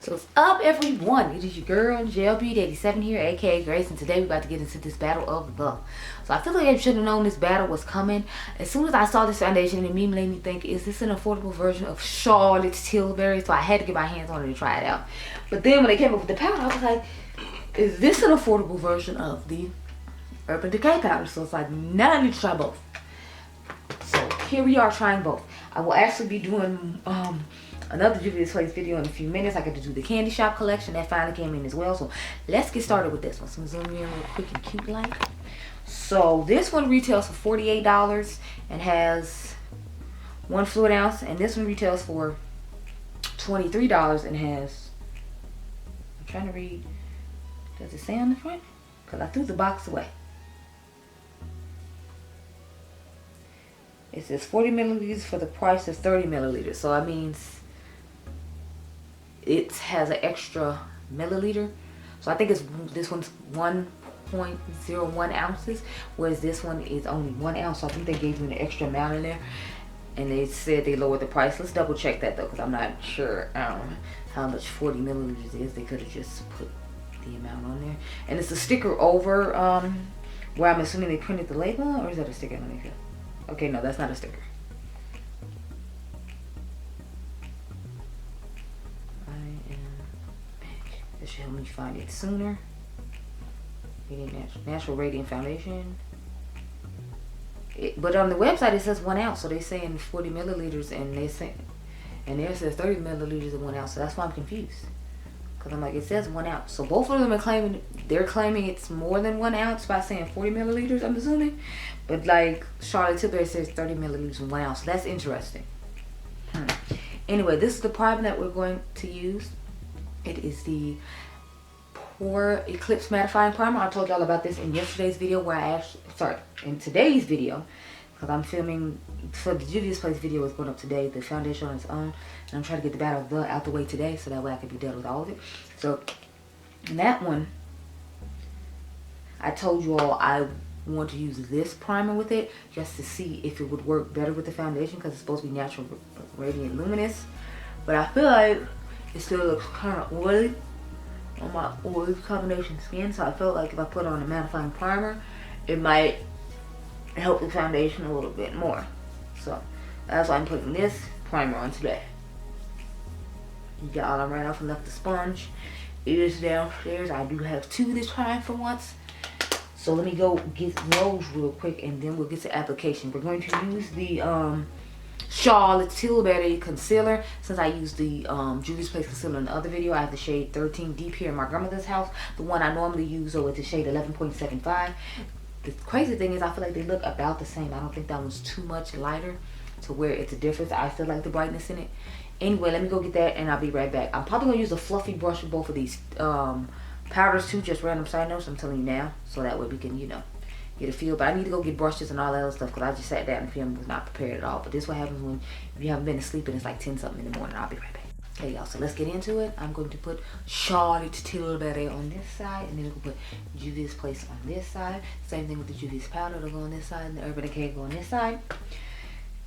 So what's up, everyone? It is your girl Beaute 87 here, aka Grace, and today we're about to get into this battle of the. So I feel like I should have known this battle was coming. As soon as I saw this foundation, it immediately made me think, is this an affordable version of Charlotte's Tilbury? So I had to get my hands on it and try it out. But then when they came up with the powder, I was like, is this an affordable version of the Urban Decay powder? So it's like, now I need to try both. So here we are trying both. I will actually be doing another Juvia's Place video in a few minutes. I got to do the candy shop collection that finally came in as well. So let's get started with this one. So I'm zooming in real quick and cute like. So this one retails for $48 and has 1 fluid ounce, and this one retails for $23 and has, I'm trying to read, does it say on the front? Because I threw the box away. It says 40 milliliters for the price of 30 milliliters. So that means it has an extra milliliter. So I think this one's 1.01 ounces, whereas this one is only 1 ounce. So I think they gave you an extra amount in there. And they said they lowered the price. Let's double check that though, because I'm not sure how much 40 milliliters is. They could have just put the amount on there. And it's a sticker over where I'm assuming they printed the label, or is that a sticker? Let me feel. Okay, no, that's not a sticker. I am back. This should help me find it sooner. Natural Radiant Foundation. But on the website it says 1 ounce, so they're saying 40 milliliters, and there says 30 milliliters of 1 ounce. So that's why I'm confused. Cause I'm like, it says 1 ounce. So both of them are claiming, they're claiming it's more than 1 ounce by saying 40 milliliters, I'm assuming. But like Charlotte Tilbury says 30 milliliters in 1 ounce. So that's interesting. Anyway, this is the primer that we're going to use. It is the Pore Eclipse Mattifying Primer. I told y'all about this in yesterday's video, where I actually, in today's video, because I'm filming for the Juvia's Place video is going up today, the foundation on its own, and I'm trying to get the battle out the way today, so that way I can be done with all of it. So in that one, I told you all I want to use this primer with it just to see if it would work better with the foundation, because it's supposed to be Natural Radiant Luminous, but I feel like it still looks kind of oily on my oily combination skin. So I felt like if I put on a mattifying primer, it might help the foundation a little bit more. So that's why I'm putting this primer on today. Y'all, I ran off and left the sponge. It is downstairs. I do have 2 this time for once. So let me go get those real quick, and then we'll get to application. We're going to use the Charlotte Tilbury concealer. Since I used the Juvia's Place concealer in the other video, I have the shade 13 Deep here in my grandmother's house. The one I normally use, though, is the shade 11.75. The crazy thing is, I feel like they look about the same. I don't think that one's too much lighter to where it's a difference. I feel like the brightness in it. Anyway, let me go get that, and I'll be right back. I'm probably going to use a fluffy brush for both of these powders too, just random side notes, I'm telling you now, so that way we can, you know, get a feel. But I need to go get brushes and all that other stuff, because I just sat down and filmed, was not prepared at all. But this is what happens when you haven't been asleep and it's like 10 something in the morning. I'll be right back. Okay, y'all, so let's get into it. I'm going to put Charlotte Tilbury on this side, and then we'll put Juvia's Place on this side. Same thing with the Juvia's powder, it'll go on this side, and the Urban Decay go on this side.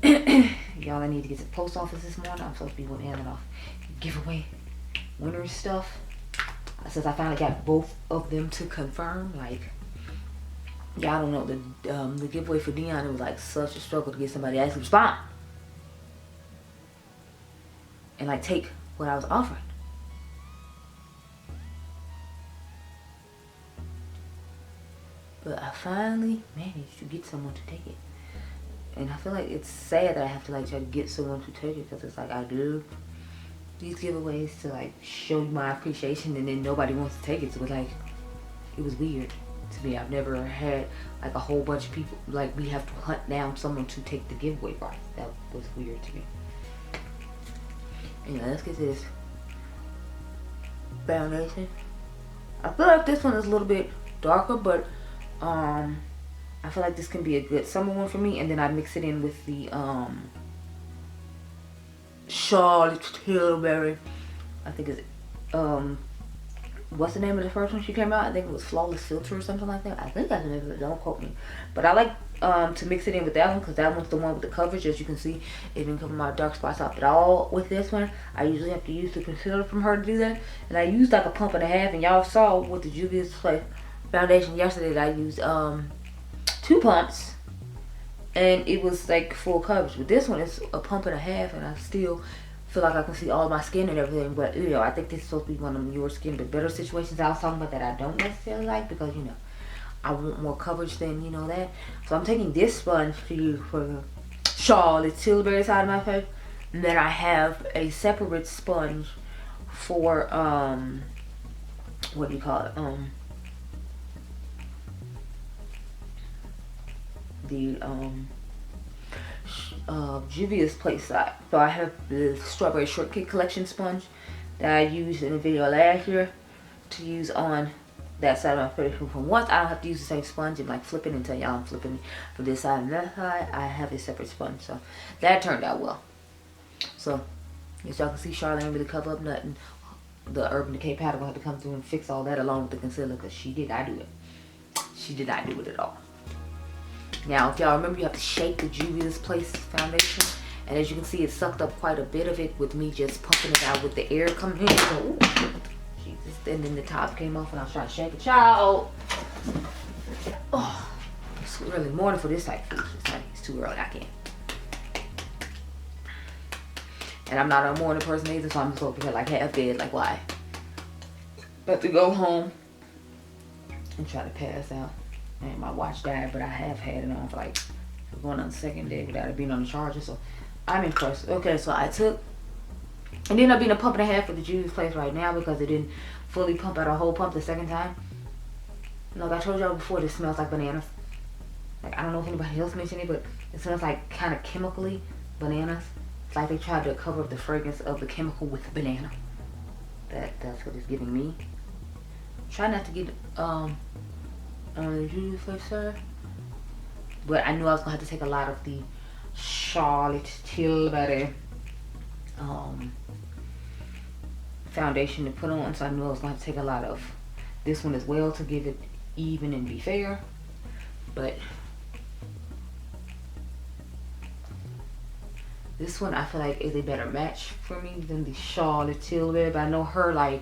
Y'all, I need to get to the post office this morning. I'm supposed to be handing off giveaway winner stuff. Since I finally got both of them to confirm, like, y'all don't know, the giveaway for Dion, it was like such a struggle to get somebody to actually respond and like take what I was offering. But I finally managed to get someone to take it. And I feel like it's sad that I have to like try to get someone to take it, because it's like I do these giveaways to like show you my appreciation, and then nobody wants to take it. So it's like, it was weird to me. I've never had like a whole bunch of people, like we have to hunt down someone to take the giveaway prize. That was weird to me. Anyway, let's get this foundation. I feel like this one is a little bit darker, but I feel like this can be a good summer one for me. And then I mix it in with the Charlotte Tilbury, I think it's what's the name of the first one she came out? I think it was Flawless Filter or something like that. I think that's the name of it. Don't quote me. But I like to mix it in with that one because that one's the one with the coverage. As you can see, it didn't cover my dark spots out at all. With this one, I usually have to use the concealer from her to do that. And I used like a pump and a half. And y'all saw with the Juvia's foundation yesterday that I used 2 pumps. And it was like full coverage. With this one, it's a pump and a half. And I still feel like I can see all my skin and everything. But, you know, I think this is supposed to be one of your skin but better situations I was talking about that I don't necessarily like. Because, you know, I want more coverage than, you know, that. So I'm taking this sponge for you for the Charlotte Tilbury side of my face. And then I have a separate sponge for, what do you call it? The, Juvia's place side. So I have the Strawberry Shortcake Collection sponge that I used in the video last year to use on that side of my face. For once, I don't have to use the same sponge and like flip it and tell y'all I'm flipping for this side and that side. I have a separate sponge, so that turned out well. So as y'all can see, Charlotte ain't really cover up nothing. The Urban Decay powder gonna have to come through and fix all that along with the concealer because she did not do it. She did not do it at all. Now, if y'all remember, you have to shake the Juvia's Place foundation. And as you can see, it sucked up quite a bit of it with me just pumping it out with the air coming in. So, ooh, Jesus. And then the top came off and I was trying to shake it. Child! Oh, it's early morning for this type of food. It's too early. I can't. And I'm not a morning person either, so I'm just over here like half dead. Like, why? About to go home and try to pass out. And my watch died, but I have had it on for like going on the second day without it being on the charger, so I'm impressed. Okay, so I took, it ended up being a pump and a half for the Juvia's Place right now because it didn't fully pump out a whole pump the second time. Like I told y'all before, this smells like bananas. Like I don't know if anybody else mentioned it, but it smells like kind of chemically bananas. It's like they tried to cover up the fragrance of the chemical with banana. That's what it's giving me. Try not to get on the Juvia's Place side, but I knew I was gonna have to take a lot of the Charlotte Tilbury foundation to put on, so I knew I was gonna have to take a lot of this one as well to give it even and be fair. But this one I feel like is a better match for me than the Charlotte Tilbury, but I know her like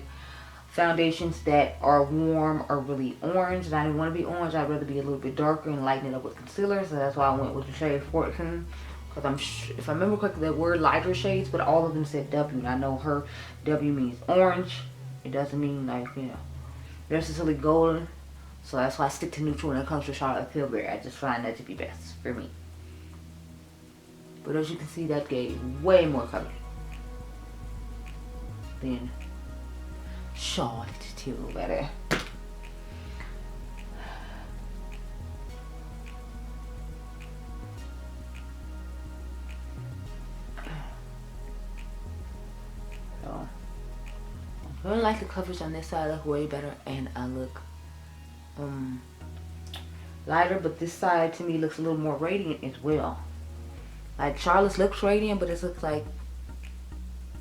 foundations that are warm are really orange, and I didn't want to be orange. I'd rather be a little bit darker and lighten it up with concealer, so that's why I went with the shade 14. Because if I remember correctly, there were lighter shades, but all of them said W, and I know her W means orange. It doesn't mean like, you know, necessarily golden. So that's why I stick to neutral when it comes to Charlotte Tilbury. I just find that to be best for me. But as you can see, that gave way more color than Charlotte Tilbury. So I really like the coverage on this side. I look way better, and I look lighter, but this side to me looks a little more radiant as well. Like Charlotte's looks radiant, but it looks like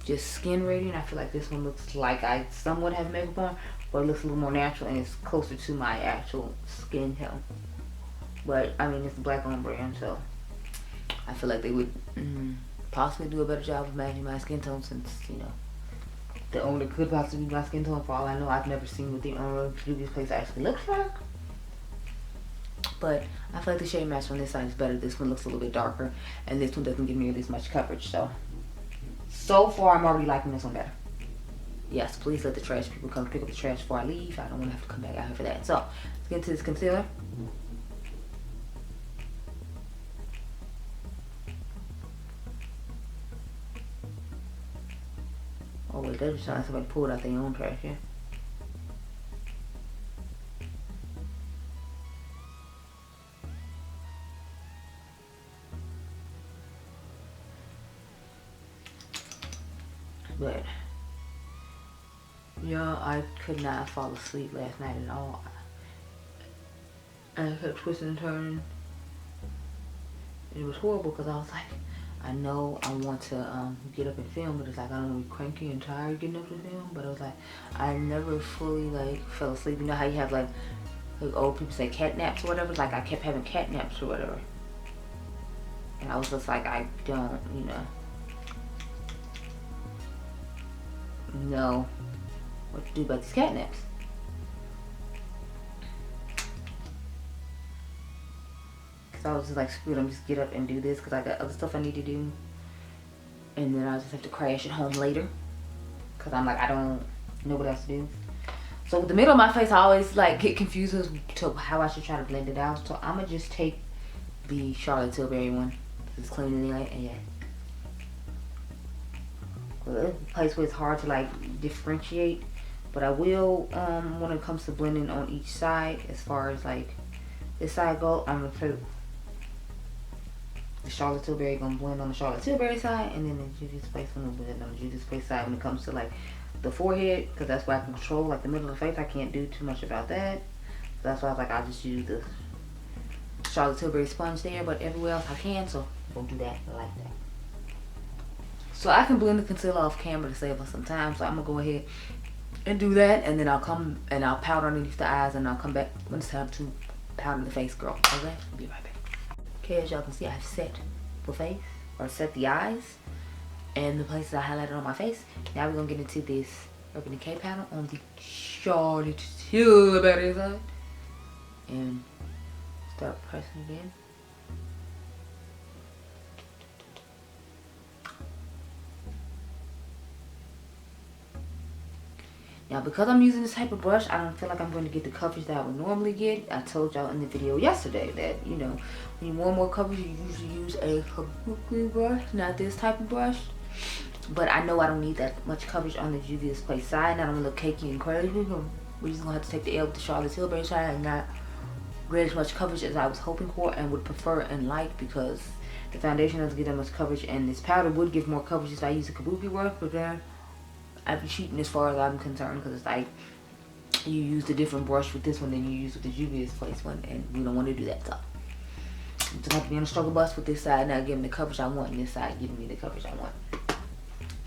just skin radiant. I feel like this one looks like I somewhat have makeup on, but it looks a little more natural and it's closer to my actual skin tone. But I mean, it's a black owned brand, so I feel like they would possibly do a better job of matching my skin tone, since, you know, the owner could possibly be my skin tone. For all I know, I've never seen what the owner of Juvia's Place actually looks like. But I feel like the shade match on this side is better. This one looks a little bit darker, and this one doesn't give nearly as much coverage. So far, I'm already liking this one better. Yes, please let the trash people come pick up the trash before I leave. I don't want to have to come back out here for that. So let's get into this concealer. Oh wait, that just sounds like somebody pulled out their own trash, yeah. But yeah, I could not fall asleep last night at all. I kept twisting and turning. It was horrible because I was like, I know I want to get up and film, but it's like I don't want to be cranky and tired getting up to film. But I was like, I never fully like fell asleep. You know how you have like old people say cat naps or whatever? It's like I kept having cat naps or whatever. And I was just like, I don't, you know what to do about these cat naps. So I was just like, screw it, I'm just get up and do this because I got other stuff I need to do. And then I'll just have to crash at home later. Because I'm like, I don't know what else to do. So with the middle of my face, I always like get confused as to how I should try to blend it out. So I'm going to just take the Charlotte Tilbury one. It's clean anyway. And yeah. Well, it's a place where it's hard to like differentiate. But I will, when it comes to blending on each side, as far as like this side go, I'm going to put the Charlotte Tilbury gonna blend on the Charlotte Tilbury side, and then the Juvia's Place gonna blend on the Juvia's Place side when it comes to like the forehead, because that's where I can control like the middle of the face. I can't do too much about that. So that's why I was like, I'll just use the Charlotte Tilbury sponge there, but everywhere else I can, so I'm gonna do that like that. So I can blend the concealer off camera to save us some time, so I'm gonna go ahead and do that, and then I'll come and I'll powder underneath the eyes, and I'll come back when it's time to powder the face, girl. Okay, I'll be right back. Okay, as y'all can see, I've set the face, or set the eyes, and the places I highlighted on my face. Now we're gonna get into this Urban Decay powder on the Charlotte Tilbury side, and start pressing it in. Now, because I'm using this type of brush, I don't feel like I'm going to get the coverage that I would normally get. I told y'all in the video yesterday that, you know, when you want more coverage, you usually use a kabuki brush, not this type of brush. But I know I don't need that much coverage on the Juvia's Place side. Not I'm gonna look cakey and crazy. We're just gonna have to take the L with the Charlotte Tilbury side and not get as much coverage as I was hoping for and would prefer and like, because the foundation doesn't get that much coverage, and this powder would give more coverage if I use a kabuki brush, but then I'd be cheating as far as I'm concerned, because it's like you used a different brush with this one than you used with the Juvia's Place one, and we don't want to do that. So I'm just have to be on a struggle bus with this side not giving the coverage I want, and this side giving me the coverage I want.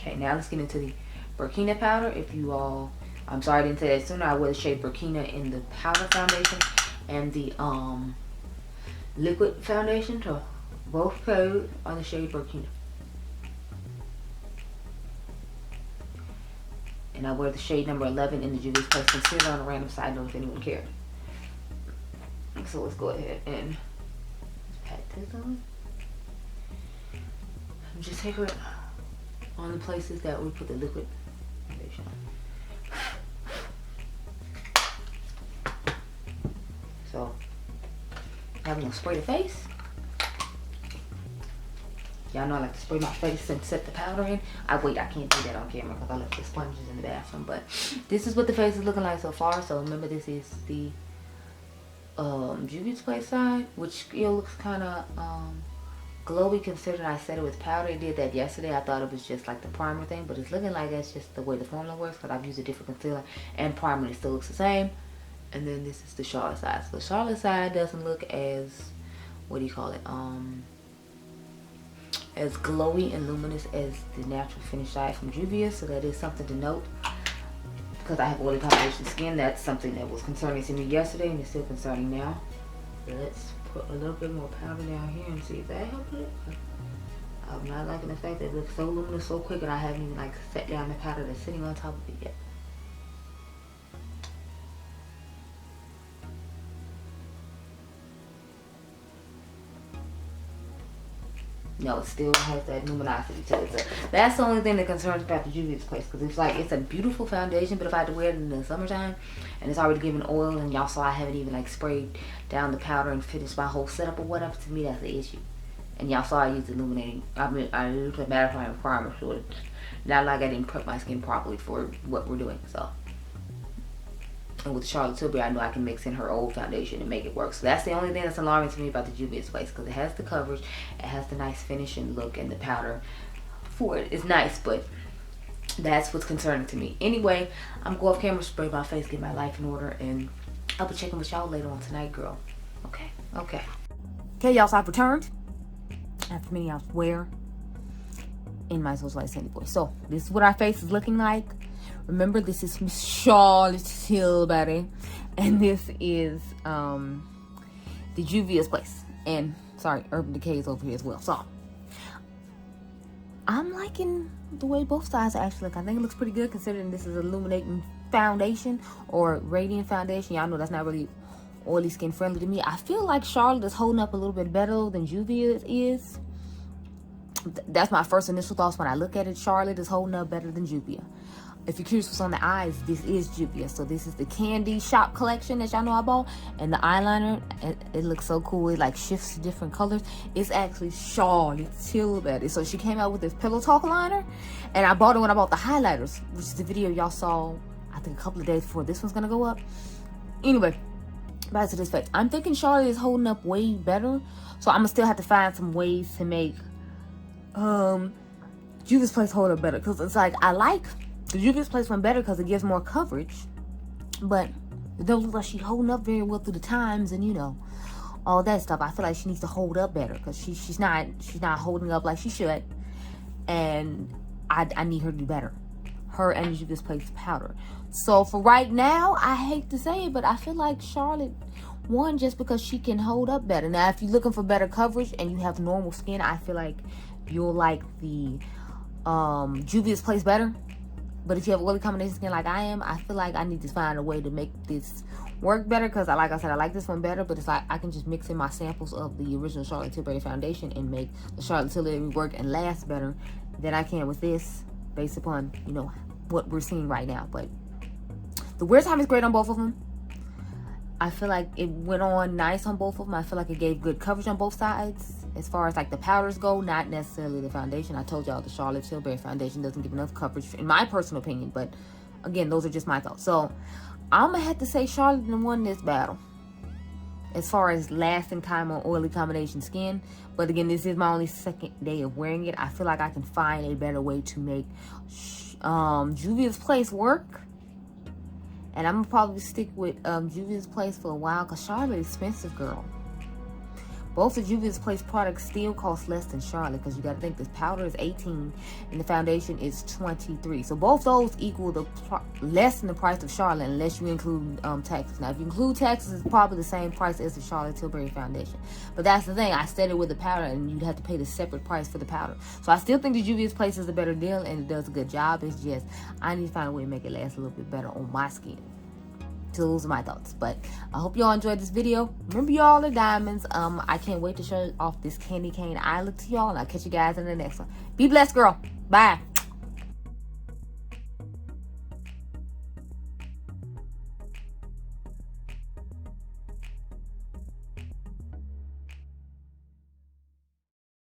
Okay, now let's get into the Burkina powder. If you all, I'm sorry I didn't say that sooner. I wear the shade Burkina in the powder foundation and the liquid foundation. So both codes are the shade Burkina. And I wear the shade number 11 in the Juvia's Place concealer on a random side note if anyone cared. So let's go ahead and pat this on. And just take it on the places that we put the liquid foundation on. So now I'm gonna spray the face. Y'all know I like to spray my face and set the powder in. I can't do that on camera because I left the sponges in the bathroom. But this is what the face is looking like so far. So remember, this is the Juvia's Place side, which looks kind of glowy considering I set it with powder. It did that yesterday. I thought it was just like the primer thing, but it's looking like that's just the way the formula works, because I've used a different concealer and primer and it still looks the same. And then this is the Charlotte side. So the Charlotte side doesn't look as, what do you call it, as glowy and luminous as the natural finish side from Juvia. So that is something to note, because I have oily combination skin. That's something that was concerning to me yesterday and it's still concerning now. So let's put a little bit more powder down here and see if that helps it. I'm not liking the fact that it looks so luminous so quick and I haven't even like set down the powder that's sitting on top of it yet. No, it still has that luminosity to it. So that's the only thing that concerns me about the Juvia's Place, because it's like, it's a beautiful foundation, but if I had to wear it in the summertime and it's already giving oil, and y'all saw I haven't even like sprayed down the powder and finished my whole setup or whatever, to me that's the issue. And y'all saw I used illuminating, I used a mattifying primer, so it's not like I didn't prep my skin properly for what we're doing. So, and with Charlotte Tilbury, I know I can mix in her old foundation and make it work. So that's the only thing that's alarming to me about the Juvia's Place, because it has the coverage, it has the nice finishing look, and the powder for it is nice, but that's what's concerning to me. Anyway, I'm gonna go off camera, spray my face, get my life in order, and I'll be checking with y'all later on tonight, girl. Okay, y'all, so I've returned after many hours. Where in my socialite Sandy Boy. So this is what our face is looking like. Remember, this is Miss Charlotte Tilbury, and this is the Juvia's place. And sorry, Urban Decay is over here as well. So I'm liking the way both sides actually look. I think it looks pretty good considering this is illuminating foundation or radiant foundation. Y'all know that's not really oily skin friendly to me. I feel like Charlotte is holding up a little bit better than Juvia is. That's my first initial thoughts when I look at it. Charlotte is holding up better than Juvia. If you're curious what's on the eyes, this is Juvia. So this is the Candy Shop collection that y'all know I bought. And the eyeliner, it looks so cool. It like shifts to different colors. It's actually Charlotte Tilbury. So she came out with this Pillow Talk liner. And I bought it when I bought the highlighters, which is the video y'all saw, I think a couple of days before this one's gonna go up. Anyway, back to this face. I'm thinking Charlotte is holding up way better. So I'm gonna still have to find some ways to make Juvia's place hold up better. Because it's like, I like the Juvia's place one better because it gives more coverage, but it don't look like she's holding up very well through the times and, you know, all that stuff. I feel like she needs to hold up better because she's not holding up like she should, and I need her to do better. Her and the Juvia's place powder. So for right now, I hate to say it, but I feel like Charlotte won just because she can hold up better. Now, if you're looking for better coverage and you have normal skin, I feel like you'll like the Juvia's place better. But if you have oily combination skin like I am, I feel like I need to find a way to make this work better. Because like I said, I like this one better. But it's like I can just mix in my samples of the original Charlotte Tilbury foundation and make the Charlotte Tilbury work and last better than I can with this, based upon, you know, what we're seeing right now. But the wear time is great on both of them. I feel like it went on nice on both of them. I feel like it gave good coverage on both sides. As far as like the powders go, not necessarily the foundation. I told y'all the Charlotte Tilbury foundation doesn't give enough coverage, in my personal opinion. But again, those are just my thoughts. So I'm gonna have to say Charlotte won this battle as far as lasting time on oily combination skin. But again, this is my only second day of wearing it. I feel like I can find a better way to make Juvia's place work. And I'm gonna probably stick with Juvia's place for a while because Charlotte is expensive, girl. Both of Juvia's place products still cost less than Charlotte because you got to think this powder is $18 and the foundation is $23. So both those equal the less than the price of Charlotte unless you include taxes. Now, if you include taxes, it's probably the same price as the Charlotte Tilbury foundation. But that's the thing. I said it with the powder and you'd have to pay the separate price for the powder. So I still think the Juvia's place is a better deal and it does a good job. It's just I need to find a way to make it last a little bit better on my skin. So those are my thoughts. But I hope y'all enjoyed this video. Remember, y'all are diamonds. I can't wait to show off this candy cane eye look to y'all, and I'll catch you guys in the next one. Be blessed, girl. Bye.